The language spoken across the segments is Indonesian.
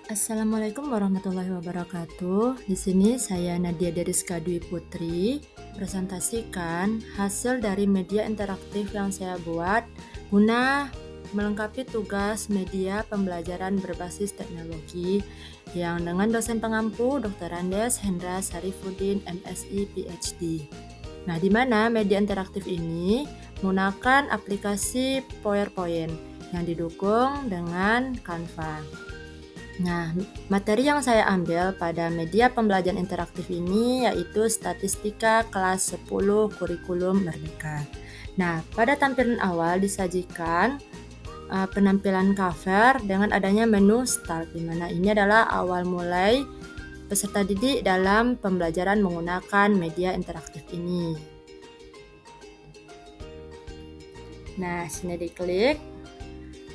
Assalamualaikum warahmatullahi wabarakatuh. Di sini saya Nadia Deriska Dwi Putri presentasikan hasil dari media interaktif yang saya buat guna melengkapi tugas media pembelajaran berbasis teknologi yang dengan dosen pengampu Dr. Andes Hendra Sarifuddin MSI PhD. Nah, di mana media interaktif ini menggunakan aplikasi PowerPoint yang didukung dengan Canva. Nah, materi yang saya ambil pada media pembelajaran interaktif ini yaitu Statistika kelas 10 Kurikulum Merdeka. Nah, pada tampilan awal disajikan penampilan cover dengan adanya menu Start, di mana ini adalah awal mulai peserta didik dalam pembelajaran menggunakan media interaktif ini. Nah, sini diklik.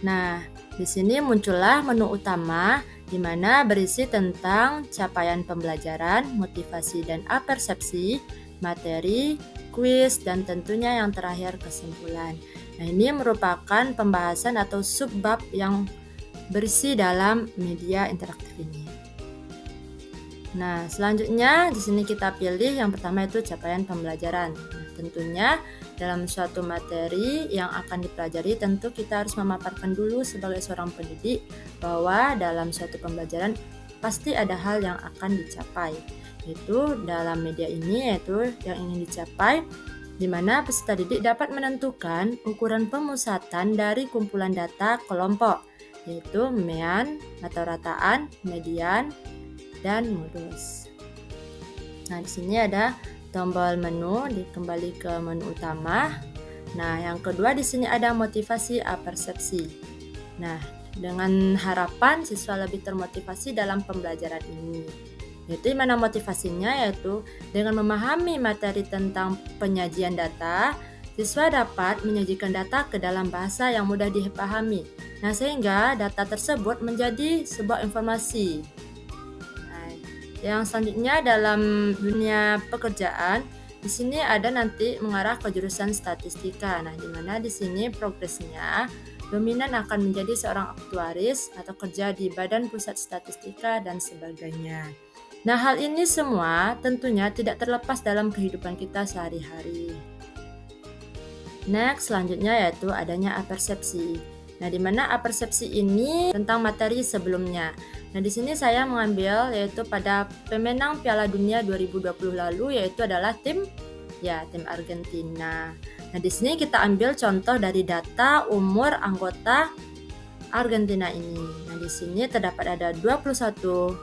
Nah, di sini muncullah menu utama di mana berisi tentang capaian pembelajaran, motivasi dan apersepsi, materi, kuis, dan tentunya yang terakhir kesimpulan. Nah, ini merupakan pembahasan atau subbab yang berisi dalam media interaktif ini. Nah, selanjutnya di sini kita pilih yang pertama itu capaian pembelajaran. Nah, tentunya dalam suatu materi yang akan dipelajari tentu kita harus memaparkan dulu sebagai seorang pendidik bahwa dalam suatu pembelajaran pasti ada hal yang akan dicapai. Yaitu dalam media ini yaitu yang ingin dicapai di mana peserta didik dapat menentukan ukuran pemusatan dari kumpulan data kelompok yaitu mean atau rataan, median, dan modus. Nah, di sini ada tombol menu, kembali ke menu utama. Nah, yang kedua di sini ada motivasi apersepsi. Nah, dengan harapan siswa lebih termotivasi dalam pembelajaran ini. Yaitu mana motivasinya yaitu dengan memahami materi tentang penyajian data, siswa dapat menyajikan data ke dalam bahasa yang mudah dipahami. Nah, sehingga data tersebut menjadi sebuah informasi. Yang selanjutnya dalam dunia pekerjaan, di sini ada nanti mengarah ke jurusan statistika. Nah, di mana di sini progresnya dominan akan menjadi seorang aktuaris atau kerja di Badan Pusat Statistika dan sebagainya. Nah, hal ini semua tentunya tidak terlepas dalam kehidupan kita sehari-hari. Next, selanjutnya yaitu adanya apersepsi. Nah, di mana apersepsi ini tentang materi sebelumnya. Nah, di sini saya mengambil yaitu pada pemenang Piala Dunia 2020 lalu yaitu adalah tim Argentina. Nah, di sini kita ambil contoh dari data umur anggota Argentina ini. Nah, di sini terdapat ada 21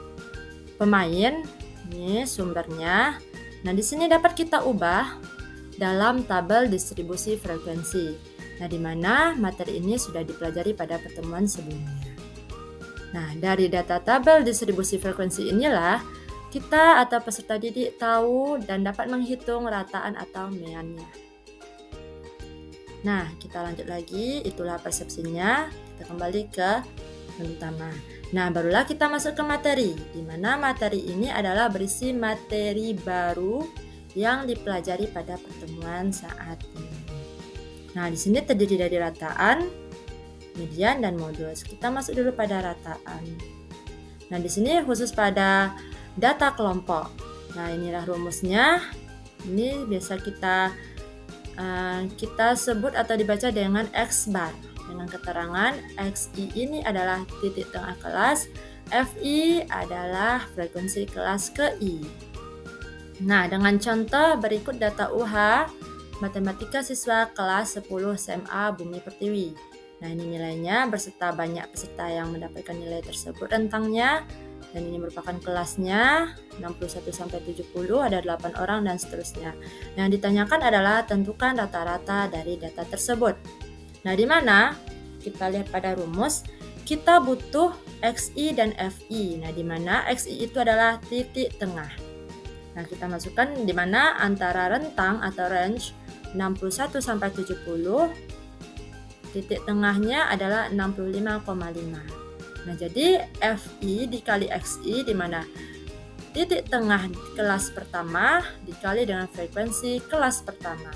pemain. Ini sumbernya. Nah, di sini dapat kita ubah dalam tabel distribusi frekuensi. Nah, di mana materi ini sudah dipelajari pada pertemuan sebelumnya. Nah, dari data tabel distribusi frekuensi inilah kita atau peserta didik tahu dan dapat menghitung rataan atau meannya. Nah, kita lanjut lagi, itulah persepsinya. Kita kembali ke menu utama. Nah, barulah kita masuk ke materi, di mana materi ini adalah berisi materi baru yang dipelajari pada pertemuan saat ini. Nah, di sini terdiri dari rataan, median, dan modus. Kita masuk dulu pada rataan. Nah, di sini khusus pada data kelompok. Nah, inilah rumusnya. Ini biasa kita sebut atau dibaca dengan X bar. Dengan keterangan XI ini adalah titik tengah kelas, FI adalah frekuensi kelas ke I. Nah, dengan contoh berikut data UH Matematika siswa kelas 10 SMA Bumi Pertiwi. Nah, ini nilainya berserta banyak peserta yang mendapatkan nilai tersebut rentangnya, dan ini merupakan kelasnya 61 sampai 70, ada 8 orang dan seterusnya. Yang ditanyakan adalah tentukan rata-rata dari data tersebut. Nah, di mana kita lihat pada rumus, kita butuh XI dan FI. Nah, di mana XI itu adalah titik tengah. Nah, kita masukkan di mana antara rentang atau range 61 sampai 70, titik tengahnya adalah 65,5. Nah, jadi FI dikali XI di mana titik tengah kelas pertama dikali dengan frekuensi kelas pertama.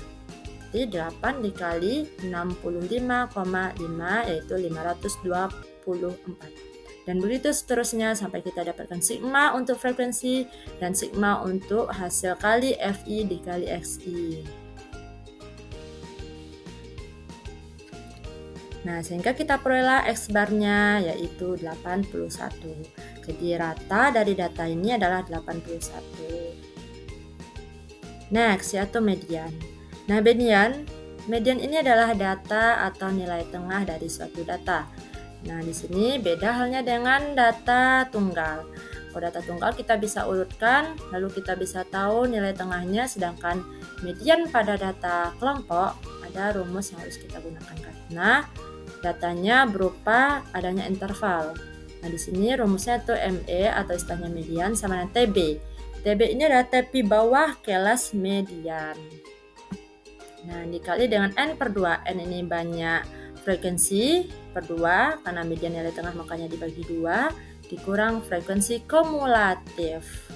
Jadi 8 dikali 65,5 yaitu 524. Dan begitu seterusnya sampai kita dapatkan sigma untuk frekuensi dan sigma untuk hasil kali Fi dikali Xi. Nah, sehingga kita perolehlah X barnya yaitu 81. Jadi rata dari data ini adalah 81. Next, yaitu median. Nah, median ini adalah data atau nilai tengah dari suatu data. Nah, di sini beda halnya dengan data tunggal. Kalau data tunggal kita bisa urutkan, lalu kita bisa tahu nilai tengahnya, sedangkan median pada data kelompok ada rumus yang harus kita gunakan karena datanya berupa adanya interval. Nah, di sini rumusnya itu ME atau istilahnya median sama dengan TB. TB ini adalah tepi bawah kelas median. Nah, dikali dengan N/2. N ini banyak frekuensi per 2, karena median nilai tengah makanya dibagi 2, dikurang frekuensi kumulatif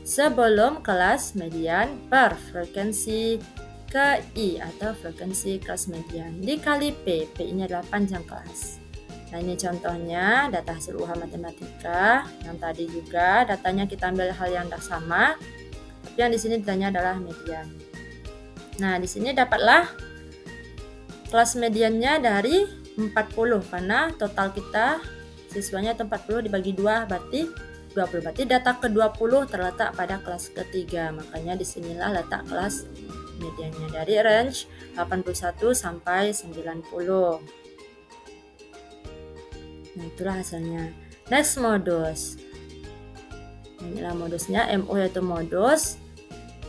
sebelum kelas median per frekuensi ke I atau frekuensi kelas median dikali P. P ini adalah panjang kelas. Nah, ini contohnya data hasil UH matematika. Yang tadi juga datanya kita ambil hal yang sama, tapi yang di sini datanya adalah median. Nah, di sini dapatlah kelas mediannya dari 40 karena total kita siswanya itu 40 dibagi 2 berarti 20. Berarti data ke-20 terletak pada kelas ketiga. Makanya disinilah letak kelas mediannya dari range 81 sampai 90. Nah, itulah hasilnya. Next, modus. Inilah modusnya, MO yaitu modus.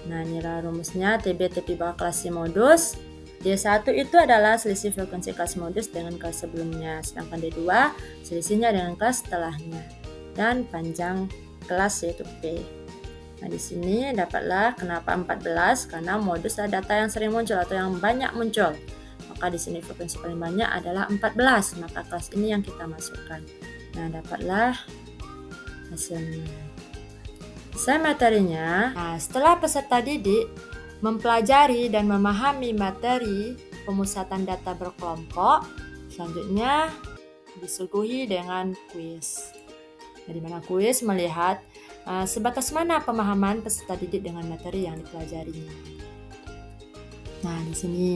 Nah, inilah rumusnya TB tepi bawah kelas si modus. D1 itu adalah selisih frekuensi kelas modus dengan kelas sebelumnya, sedangkan D2 selisihnya dengan kelas setelahnya. Dan panjang kelas yaitu P. Nah, di sini dapatlah kenapa 14 karena modus adalah data yang sering muncul atau yang banyak muncul. Maka di sini frekuensi paling banyak adalah 14, maka kelas ini yang kita masukkan. Nah, dapatlah hasilnya. Selesai materinya. Nah, setelah peserta didik mempelajari dan memahami materi pemusatan data berkelompok, selanjutnya disuguhi dengan kuis. Di mana kuis melihat sebatas mana pemahaman peserta didik dengan materi yang dipelajarinya. Nah, di sini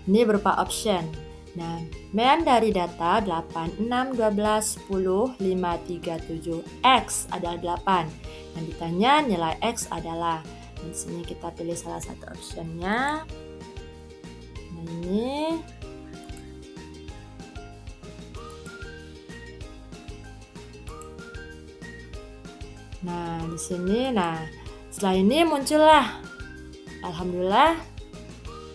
ini berupa option. Nah, dari data 8, 6, 12, 10, 5, 3, 7, X adalah 8. Yang ditanya nilai X adalah. Di sini kita pilih salah satu optionnya. Nah, ini. Nah, di sini, setelah ini muncullah, alhamdulillah,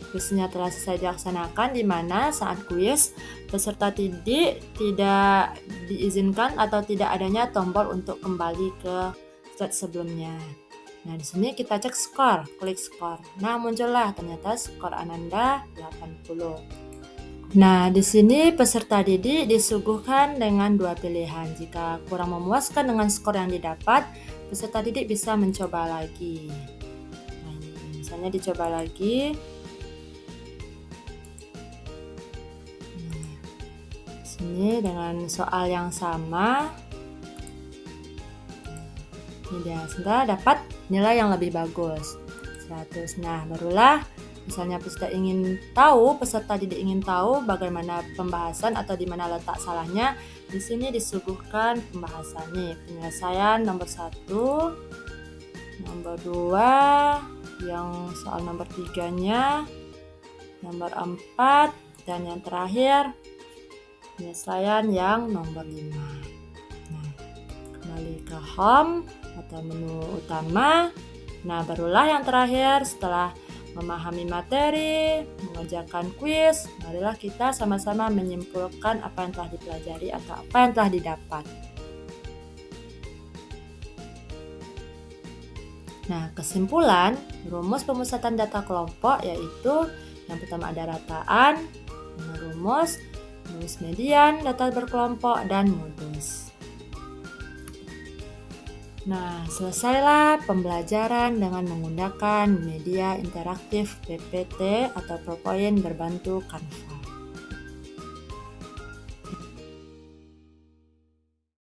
kuisnya telah selesai dilaksanakan, di mana saat kuis peserta didik tidak diizinkan atau tidak adanya tombol untuk kembali ke slide sebelumnya. Nah, di sini kita cek skor, klik skor. Nah, muncullah ternyata skor Ananda 80. Nah, di sini peserta didik disuguhkan dengan dua pilihan. Jika kurang memuaskan dengan skor yang didapat, peserta didik bisa mencoba lagi. Nah, ini misalnya dicoba lagi. Nah, sini dengan soal yang sama. Ini dia, sudah dapat nilai yang lebih bagus, 100. Nah, barulah misalnya peserta didik ingin tahu bagaimana pembahasan atau di mana letak salahnya. Di sini disuguhkan pembahasan nih, penyelesaian nomor 1, nomor 2, yang soal nomor 3-nya, nomor 4, dan yang terakhir penyelesaian yang nomor 5. Nah, kembali ke home atau menu utama. Nah, barulah yang terakhir setelah memahami materi, mengerjakan kuis, marilah kita sama-sama menyimpulkan apa yang telah dipelajari atau apa yang telah didapat. Nah, kesimpulan rumus pemusatan data kelompok yaitu yang pertama ada rataan, rumus median, data berkelompok, dan modus. Nah, selesailah pembelajaran dengan menggunakan media interaktif PPT atau PowerPoint berbantu Canva.